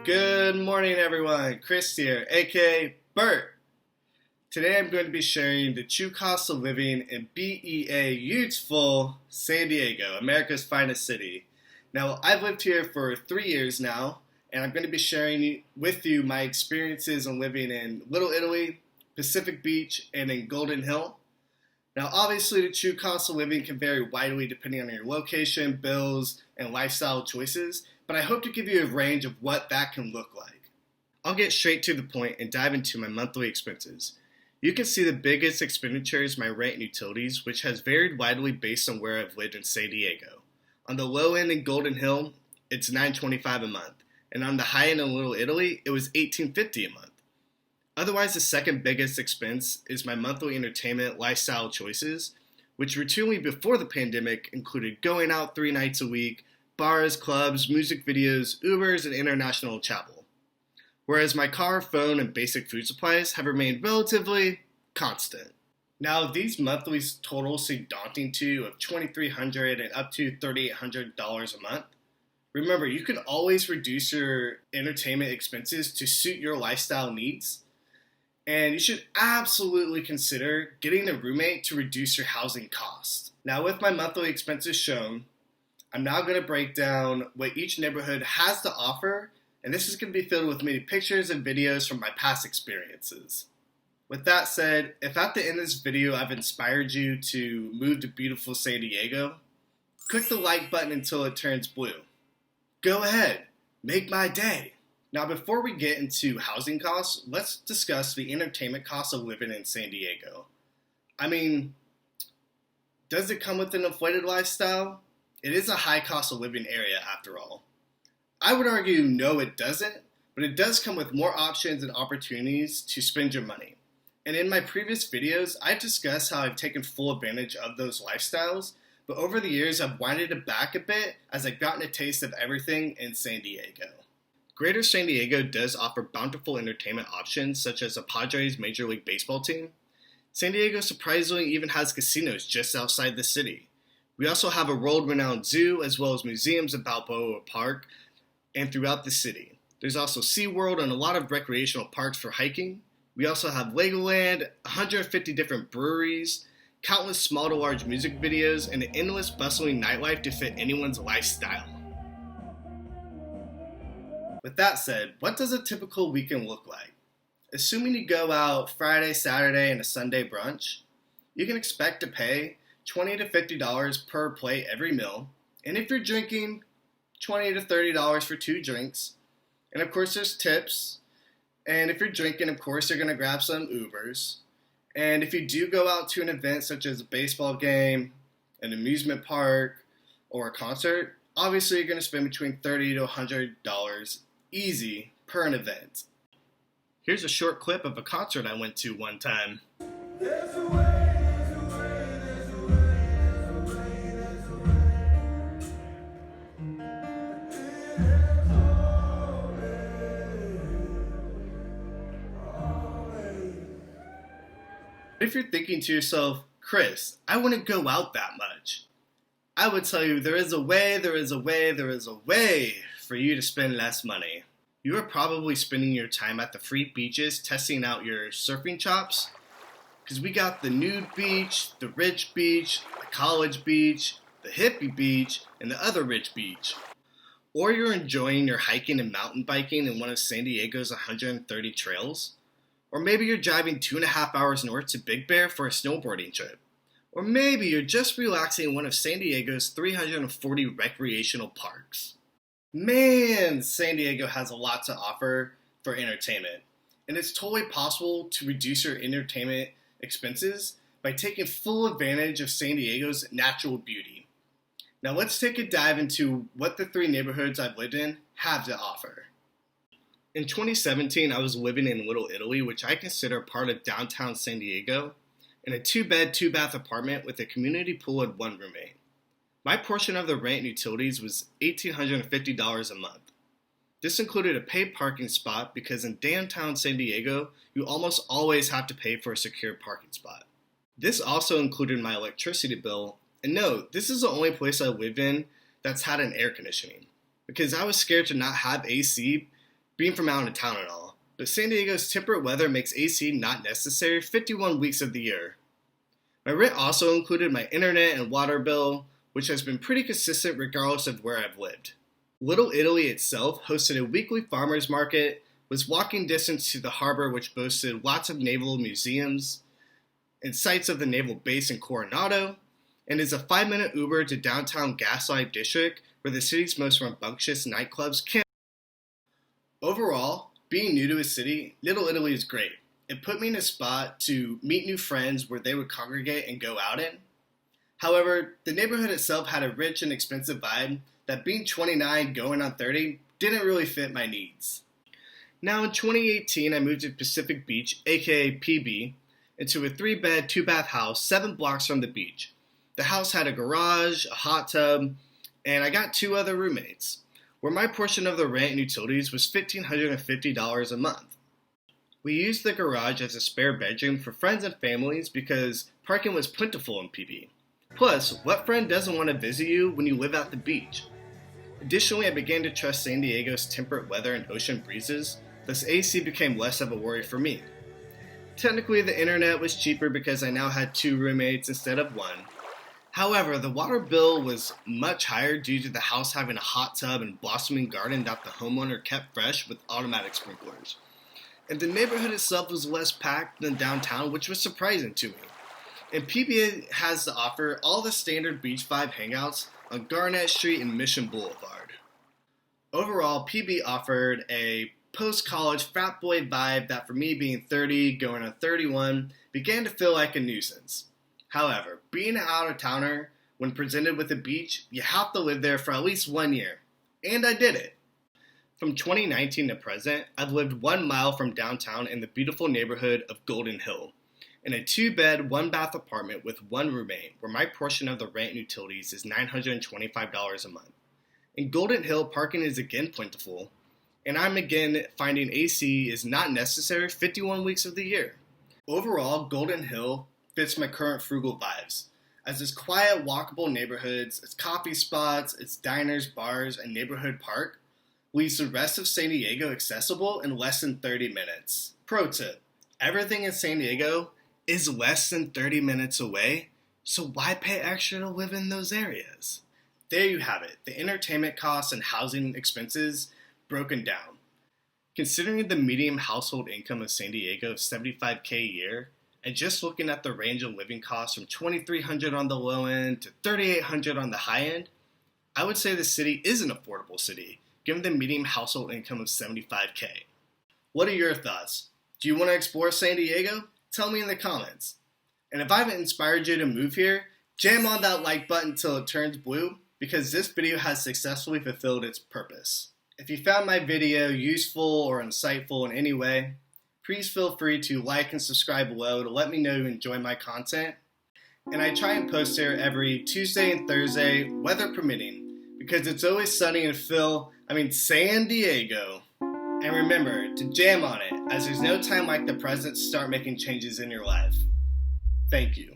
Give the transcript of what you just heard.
Good morning, everyone. Chris here, aka Bert. Today I'm going to be sharing the true cost of living in beautiful San Diego, America's finest city. Now, I've lived here for 3 years now, and I'm going to be sharing with you my experiences on living in Little Italy, Pacific Beach, and in Golden Hill. Now, obviously, the true cost of living can vary widely depending on your location, bills, and lifestyle choices, but I hope to give you a range of what that can look like. I'll get straight to the point and dive into my monthly expenses. You can see the biggest expenditure is my rent and utilities, which has varied widely based on where I've lived in San Diego. On the low end in Golden Hill, it's $9.25 a month, and on the high end in Little Italy, it was $18.50 a month. Otherwise, the second biggest expense is my monthly entertainment lifestyle choices, which routinely before the pandemic included going out 3 nights a week, bars, clubs, music videos, Ubers, and international travel. Whereas my car, phone, and basic food supplies have remained relatively constant. Now, these monthly totals seem daunting to you of $2,300 and up to $3,800 a month. Remember, you can always reduce your entertainment expenses to suit your lifestyle needs. And you should absolutely consider getting a roommate to reduce your housing costs. Now, with my monthly expenses shown, I'm now going to break down what each neighborhood has to offer, and this is going to be filled with many pictures and videos from my past experiences. With that said, if at the end of this video I've inspired you to move to beautiful San Diego, click the like button until it turns blue. Go ahead, make my day. Now, before we get into housing costs, let's discuss the entertainment costs of living in San Diego. I mean, does it come with an inflated lifestyle? It is a high cost of living area after all. I would argue no, it doesn't, but it does come with more options and opportunities to spend your money. And in my previous videos, I've discussed how I've taken full advantage of those lifestyles, but over the years I've winded it back a bit as I've gotten a taste of everything in San Diego. Greater San Diego does offer bountiful entertainment options such as the Padres Major League Baseball team. San Diego surprisingly even has casinos just outside the city. We also have a world-renowned zoo as well as museums at Balboa Park and throughout the city. There's also SeaWorld and a lot of recreational parks for hiking. We also have Legoland, 150 different breweries, countless small to large music videos, and an endless bustling nightlife to fit anyone's lifestyle. With that said, what does a typical weekend look like? Assuming you go out Friday, Saturday, and a Sunday brunch, you can expect to pay $20 to $50 per plate every meal, and if you're drinking, $20 to $30 for 2 drinks, and of course there's tips, and if you're drinking, of course you're going to grab some Ubers, and if you do go out to an event such as a baseball game, an amusement park, or a concert, obviously you're going to spend between $30 to $100 easy per an event. Here's a short clip of a concert I went to one time. There's a way, there's a way, there's a way, there's a way, there's a way. There's always. If you're thinking to yourself, Chris, I wouldn't go out that much, I would tell you there is a way, there is a way, there is a way for you to spend less money. You are probably spending your time at the free beaches testing out your surfing chops, because we got the nude beach, the rich beach, the college beach, the hippie beach, and the other rich beach. Or you're enjoying your hiking and mountain biking in one of San Diego's 130 trails. Or maybe you're driving 2.5 hours north to Big Bear for a snowboarding trip. Or maybe you're just relaxing in one of San Diego's 340 recreational parks. Man, San Diego has a lot to offer for entertainment, and it's totally possible to reduce your entertainment expenses by taking full advantage of San Diego's natural beauty. Now let's take a dive into what the 3 neighborhoods I've lived in have to offer. In 2017, I was living in Little Italy, which I consider part of downtown San Diego, in a 2-bed, 2-bath apartment with a community pool and 1 roommate. My portion of the rent and utilities was $1,850 a month. This included a paid parking spot because in downtown San Diego, you almost always have to pay for a secure parking spot. This also included my electricity bill, and no, this is the only place I live in that's had an air conditioning, because I was scared to not have AC being from out of town and all, but San Diego's temperate weather makes AC not necessary 51 weeks of the year. My rent also included my internet and water bill, which has been pretty consistent regardless of where I've lived. Little Italy itself hosted a weekly farmers market, was walking distance to the harbor, which boasted lots of naval museums and sites of the naval base in Coronado, and is a 5-minute Uber to downtown Gaslight District, where the city's most rambunctious nightclubs can. Overall, being new to a city, Little Italy is great. It put me in a spot to meet new friends where they would congregate and go out in. However, the neighborhood itself had a rich and expensive vibe that, being 29 going on 30, didn't really fit my needs. Now in 2018, I moved to Pacific Beach, aka PB, into a 3-bed, 2-bath house 7 blocks from the beach. The house had a garage, a hot tub, and I got 2 other roommates, where my portion of the rent and utilities was $1,550 a month. We used the garage as a spare bedroom for friends and families because parking was plentiful in PB. Plus, what friend doesn't want to visit you when you live at the beach? Additionally, I began to trust San Diego's temperate weather and ocean breezes, thus AC became less of a worry for me. Technically, the internet was cheaper because I now had 2 roommates instead of 1. However, the water bill was much higher due to the house having a hot tub and blossoming garden that the homeowner kept fresh with automatic sprinklers. And the neighborhood itself was less packed than downtown, which was surprising to me. And PBA has to offer all the standard beach vibe hangouts on Garnett Street and Mission Boulevard. Overall, PB offered a post-college frat boy vibe that, for me being 30 going on 31, began to feel like a nuisance. However, being an out-of-towner, when presented with a beach, you have to live there for at least 1 year. And I did it. From 2019 to present, I've lived 1 mile from downtown in the beautiful neighborhood of Golden Hill, in a 2-bed, 1-bath apartment with 1 roommate, where my portion of the rent and utilities is $925 a month. In Golden Hill, parking is again plentiful, and I'm again finding AC is not necessary 51 weeks of the year. Overall, Golden Hill fits my current frugal vibes, as its quiet, walkable neighborhoods, its coffee spots, its diners, bars, and neighborhood park leaves the rest of San Diego accessible in less than 30 minutes. Pro tip: everything in San Diego is less than 30 minutes away, so why pay extra to live in those areas? There you have it, the entertainment costs and housing expenses broken down. Considering the median household income of San Diego of $75K a year, and just looking at the range of living costs from $2,300 on the low end to $3,800 on the high end, I would say the city is an affordable city, given the median household income of $75K. What are your thoughts? Do you want to explore San Diego? Tell me in the comments. And if I haven't inspired you to move here, jam on that like button till it turns blue, because this video has successfully fulfilled its purpose. If you found my video useful or insightful in any way, please feel free to like and subscribe below to let me know you enjoy my content. And I try and post here every Tuesday and Thursday, weather permitting, because it's always sunny in San Diego. And remember to jam on it, as there's no time like the present to start making changes in your life. Thank you.